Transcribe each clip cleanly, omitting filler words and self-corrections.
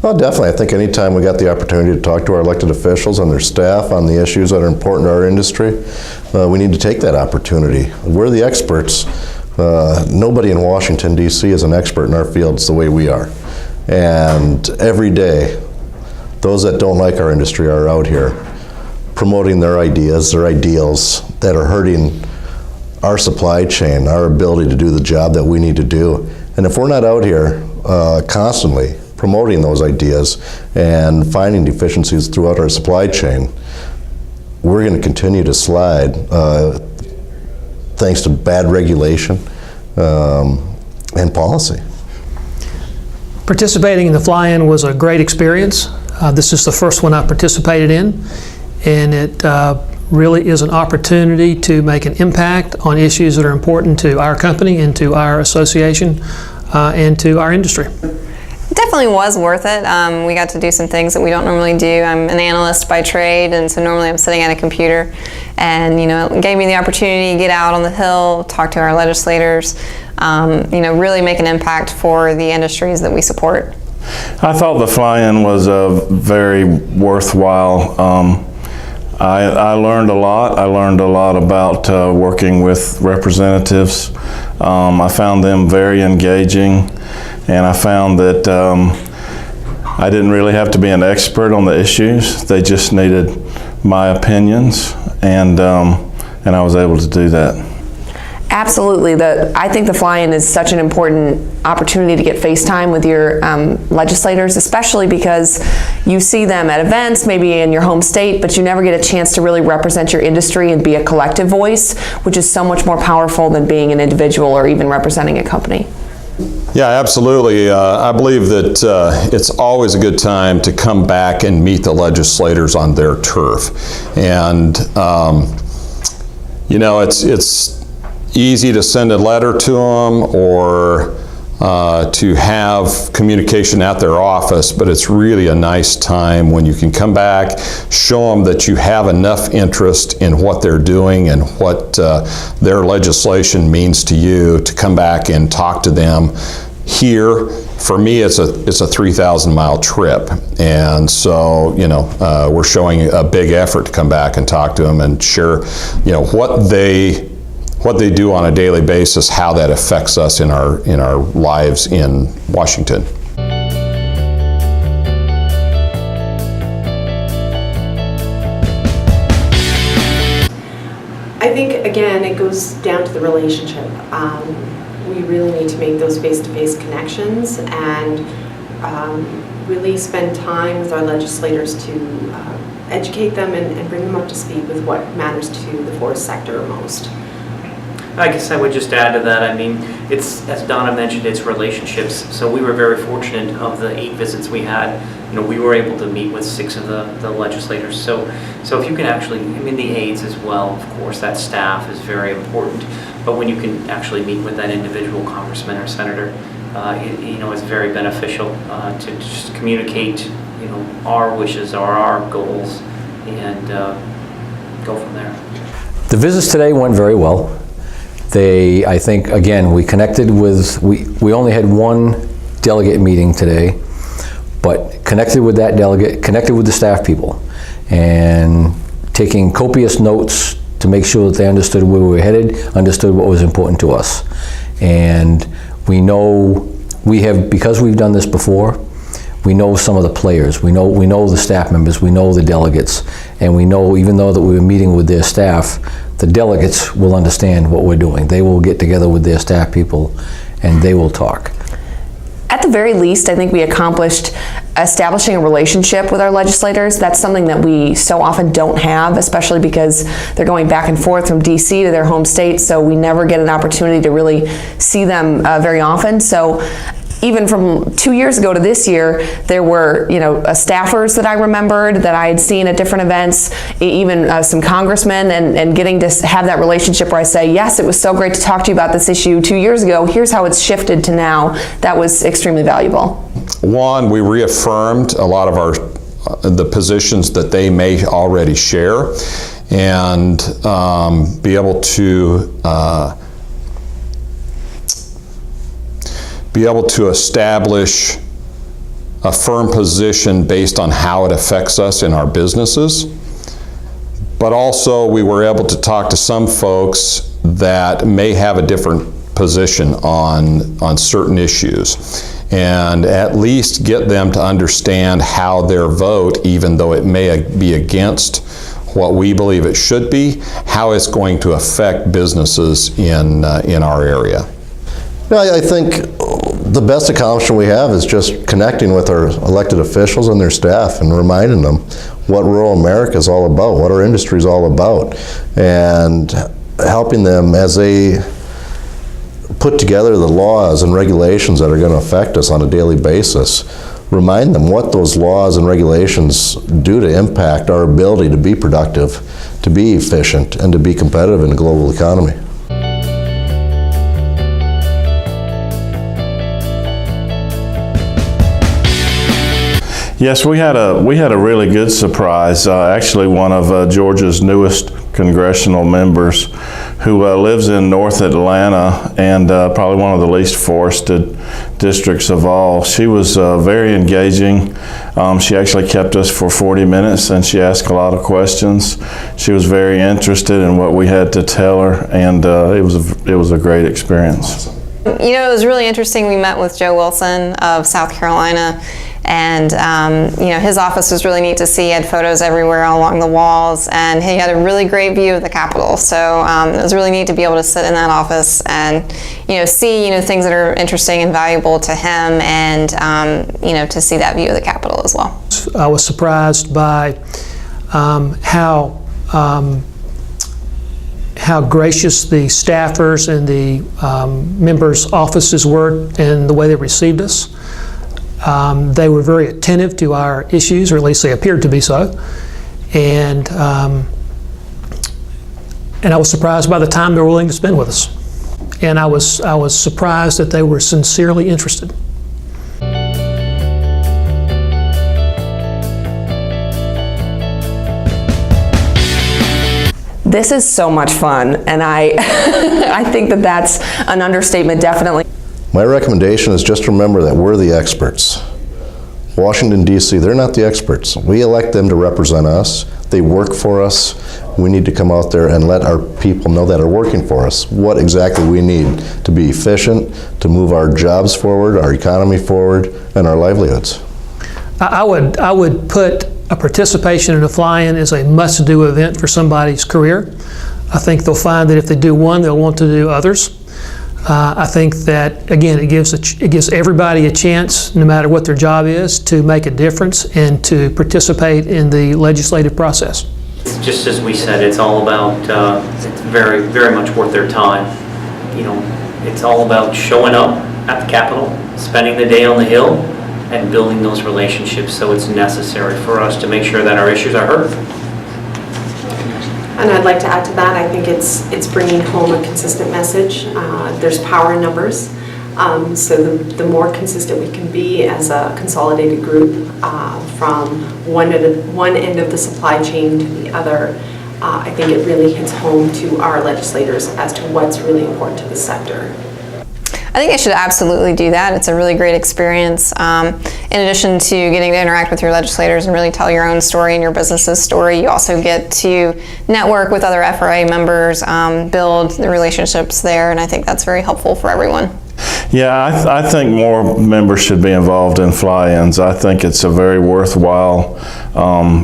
Well, definitely. I think anytime we got the opportunity to talk to our elected officials and their staff on the issues that are important to our industry, we need to take that opportunity. We're the experts. Nobody in Washington, D.C. is an expert in our fields the way we are. And every day, those that don't like our industry are out here promoting their ideas, their ideals that are hurting our supply chain, our ability to do the job that we need to do. And if we're not out here constantly promoting those ideas and finding deficiencies throughout our supply chain, we're going to continue to slide thanks to bad regulation and policy. Participating in the fly-in was a great experience. This is the first one I participated in, and it really is an opportunity to make an impact on issues that are important to our company and to our association and to our industry. It definitely was worth it. We got to do some things that we don't normally do. I'm an analyst by trade, and so normally I'm sitting at a computer, and it gave me the opportunity to get out on the Hill, talk to our legislators, really make an impact for the industries that we support. I thought the fly-in was very worthwhile. I learned a lot. I learned a lot about working with representatives. I found them very engaging, and I found that I didn't really have to be an expert on the issues. They just needed my opinions, and I was able to do that. Absolutely. I think the fly-in is such an important opportunity to get face time with your legislators, especially because you see them at events, maybe in your home state, but you never get a chance to really represent your industry and be a collective voice, which is so much more powerful than being an individual or even representing a company. Yeah, absolutely. I believe that it's always a good time to come back and meet the legislators on their turf. And, it's easy to send a letter to them or to have communication at their office, but it's really a nice time when you can come back, show them that you have enough interest in what they're doing and what their legislation means to you, to come back and talk to them. Here, for me, it's a 3,000-mile trip, and so we're showing a big effort to come back and talk to them and share what they do on a daily basis, how that affects us in our lives in Washington. I think, again, it goes down to the relationship. We really need to make those face-to-face connections and really spend time with our legislators to educate them and bring them up to speed with what matters to the forest sector most. I guess I would just add to that. I mean, it's, as Donna mentioned, it's relationships. So we were very fortunate of the 8 visits we had. We were able to meet with 6 of the legislators. So if you can actually, the aides as well, of course, that staff is very important. But when you can actually meet with that individual congressman or senator, it's very beneficial to just communicate, our wishes or our goals and go from there. The visits today went very well. I think, again, we connected with, we only had one delegate meeting today, but connected with that delegate, connected with the staff people, and taking copious notes to make sure that they understood where we were headed, understood what was important to us. And we know, because we've done this before, we know some of the players, we know the staff members, we know the delegates, and we know, even though that we were meeting with their staff, the delegates will understand what we're doing. They will get together with their staff people and they will talk. At the very least, I think we accomplished establishing a relationship with our legislators. That's something that we so often don't have, especially because they're going back and forth from DC to their home state, so we never get an opportunity to really see them very often. So even from 2 years ago to this year, there were, staffers that I remembered that I had seen at different events, even some congressmen, and getting to have that relationship where I say, yes, it was so great to talk to you about this issue 2 years ago. Here's how it's shifted to now. That was extremely valuable. One, we reaffirmed a lot of the positions that they may already share, and be able to establish a firm position based on how it affects us in our businesses. But also we were able to talk to some folks that may have a different position on certain issues, and at least get them to understand how their vote, even though it may be against what we believe it should be, how it's going to affect businesses in our area. I think the best accomplishment we have is just connecting with our elected officials and their staff and reminding them what rural America is all about, what our industry is all about, and helping them as they put together the laws and regulations that are going to affect us on a daily basis. Remind them what those laws and regulations do to impact our ability to be productive, to be efficient, and to be competitive in the global economy. Yes, we had a really good surprise. Actually, one of Georgia's newest congressional members, who lives in North Atlanta, and probably one of the least forested districts of all. She was very engaging. She actually kept us for 40 minutes, and she asked a lot of questions. She was very interested in what we had to tell her, and it was a great experience. You know, it was really interesting. We met with Joe Wilson of South Carolina, and you know, his office was really neat to see. He had photos everywhere along the walls, and he had a really great view of the Capitol. So it was really neat to be able to sit in that office and, you know, see, you know, things that are interesting and valuable to him, and you know, to see that view of the Capitol as well. I was surprised by how gracious the staffers and the members' offices were and the way they received us. They were very attentive to our issues, or at least they appeared to be so. And I was surprised by the time they were willing to spend with us. And I was surprised that they were sincerely interested. This is so much fun, and I think that that's an understatement, definitely. My recommendation is just remember that we're the experts. Washington, D.C., they're not the experts. We elect them to represent us. They work for us. We need to come out there and let our people know that are working for us what exactly we need to be efficient, to move our jobs forward, our economy forward, and our livelihoods. I would put a participation in a fly-in as a must-do event for somebody's career. I think they'll find that if they do one, they'll want to do others. I think that, again, it gives everybody a chance, no matter what their job is, to make a difference and to participate in the legislative process. Just as we said, it's all about, it's very, very much worth their time. You know, it's all about showing up at the Capitol, spending the day on the Hill, and building those relationships. So it's necessary for us to make sure that our issues are heard. And I'd like to add to that, I think it's bringing home a consistent message. There's power in numbers. So the more consistent we can be as a consolidated group from one end of the supply chain to the other, I think it really hits home to our legislators as to what's really important to the sector. I think they should absolutely do that. It's a really great experience. In addition to getting to interact with your legislators and really tell your own story and your business's story, you also get to network with other FRA members, build the relationships there, and I think that's very helpful for everyone. Yeah, I think more members should be involved in fly-ins. I think it's a very worthwhile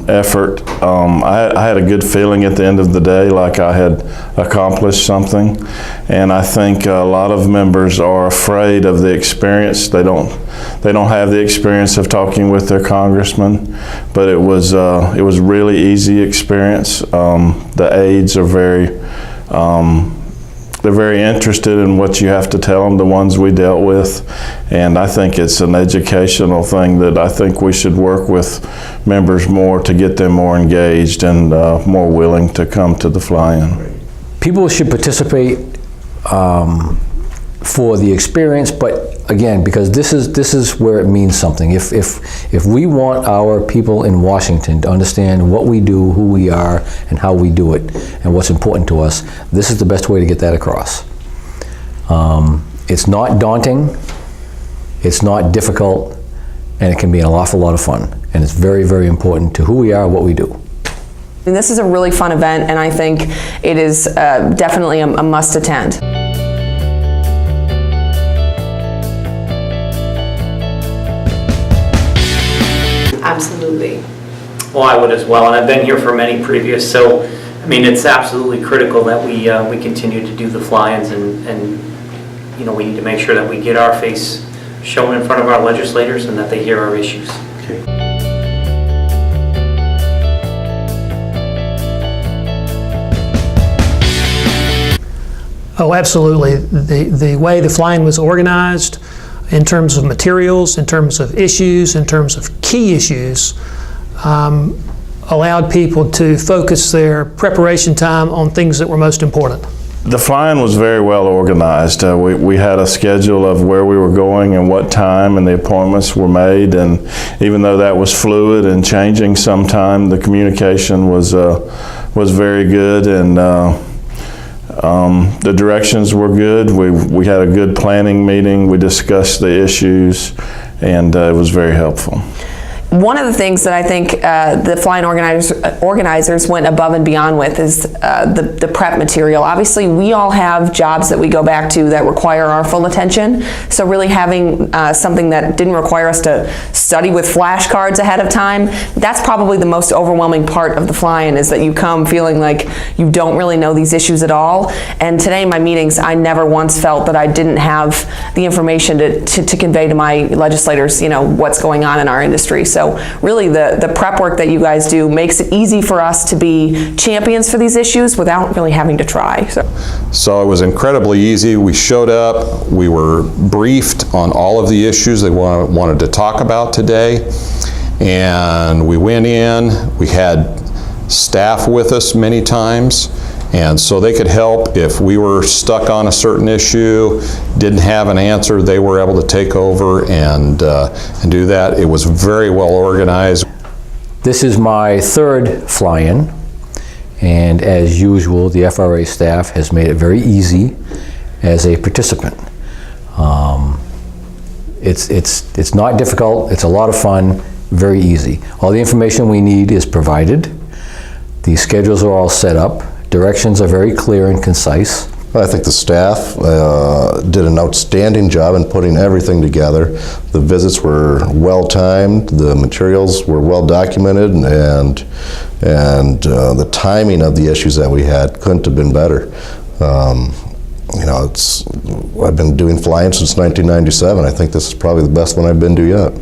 effort. I had a good feeling at the end of the day, like I had accomplished something. And I think a lot of members are afraid of the experience. They don't have the experience of talking with their congressman, but it was really easy experience. The aides are they're very interested in what you have to tell them, the ones we dealt with, and I think it's an educational thing that I think we should work with members more to get them more engaged and more willing to come to the fly-in. People should participate for the experience, but again, because this is where it means something. If we want our people in Washington to understand what we do, who we are, and how we do it, and what's important to us, this is the best way to get that across. It's not daunting. It's not difficult. and it can be an awful lot of fun. And it's very, very important to who we are, what we do. And this is a really fun event, and I think it is definitely a must attend. Absolutely. Well, I would as well, and I've been here for many previous, so, I mean, it's absolutely critical that we continue to do the fly-ins, and, you know, we need to make sure that we get our face shown in front of our legislators and that they hear our issues. Oh, absolutely. The way the fly-in was organized in terms of materials, in terms of issues, in terms of key issues, allowed people to focus their preparation time on things that were most important. The fly-in was very well organized. We had a schedule of where we were going and what time, and the appointments were made, and even though that was fluid and changing sometime, the communication was very good, and the directions were good. We had a good planning meeting. We discussed the issues, and it was very helpful. One of the things that I think the fly-in organizers went above and beyond with is the prep material. Obviously, we all have jobs that we go back to that require our full attention, so really having something that didn't require us to study with flashcards ahead of time, that's probably the most overwhelming part of the fly-in, is that you come feeling like you don't really know these issues at all. And today in my meetings, I never once felt that I didn't have the information to convey to my legislators, you know, what's going on in our industry. So really the prep work that you guys do makes it easy for us to be champions for these issues without really having to try. So it was incredibly easy. We showed up, we were briefed on all of the issues they wanted to talk about today, and we went in, we had staff with us many times, and so they could help if we were stuck on a certain issue, didn't have an answer, they were able to take over and do that. It was very well organized. This is my third fly-in, and as usual, the FRA staff has made it very easy as a participant. It's not difficult, it's a lot of fun, very easy. All the information we need is provided. The schedules are all set up. Directions are very clear and concise. I think the staff did an outstanding job in putting everything together. The visits were well timed, the materials were well documented, and the timing of the issues that we had couldn't have been better. You know, I've been doing fly-in since 1997. I think this is probably the best one I've been to yet.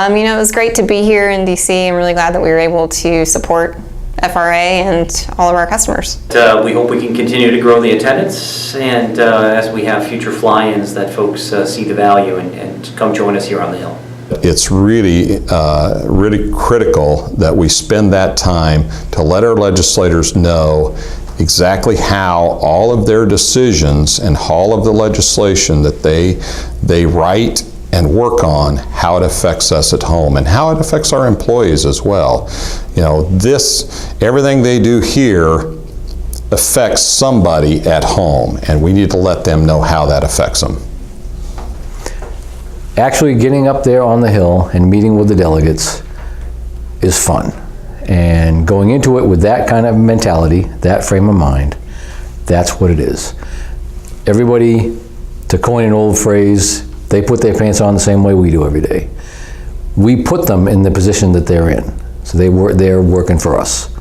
You know, it was great to be here in DC. I'm really glad that we were able to support FRA and all of our customers. We hope we can continue to grow the attendance, and as we have future fly-ins, that folks see the value and come join us here on the Hill. It's really, really critical that we spend that time to let our legislators know exactly how all of their decisions and all of the legislation that they write and work on, how it affects us at home and how it affects our employees as well. You know, everything they do here affects somebody at home, and we need to let them know how that affects them. Actually getting up there on the Hill and meeting with the delegates is fun. And going into it with that kind of mentality, that frame of mind, that's what it is. Everybody, to coin an old phrase, they put their pants on the same way we do every day. We put them in the position that they're in, so they're working for us.